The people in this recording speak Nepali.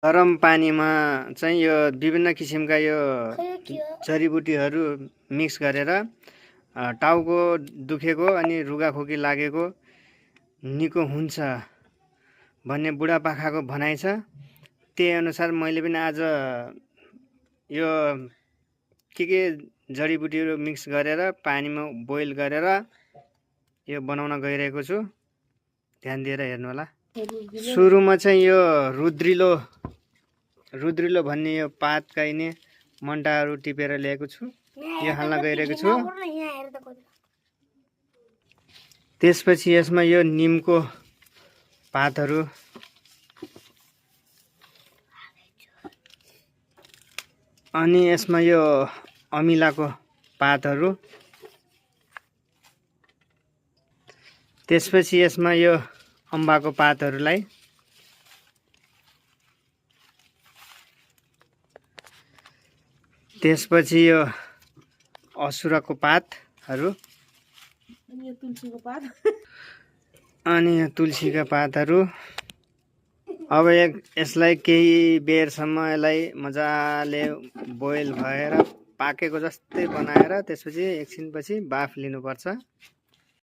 गरम पानीमा चाहिँ यो विभिन्न किसिमका यो जडीबुटीहरू मिक्स गरेर टाउको दुखेको अनि रुगाखोकी लागेको निको हुन्छ भन्ने बुढापाकाको भनाइ छ। त्यही अनुसार मैले पनि आज यो के जडीबुटीहरू मिक्स गरेर पानीमा बोइल गरेर यो बनाउन गइरहेको छु। ध्यान दिएर हेर्नु होला। सुरुमा चाहिँ यो रुद्रिलो भन्ने यो पात गाइने मन्टाहरू टिपेर ल्याएको छु। यो हाल्न गइरहेको छु। त्यसपछि यसमा यो निमको पातहरू अनि यसमा यो अमिलाको पातहरू, त्यसपछि यसमा यो अम्बाको पातहरूलाई, त्यसपछि यो असुराको पातहरू अनि यो तुलसीका पातहरू। अब यसलाई केही बेरसम्म यसलाई मजाले बोइल भएर पाकेको जस्तै बनाएर त्यसपछि एकछिनपछि बाफ लिनुपर्छ।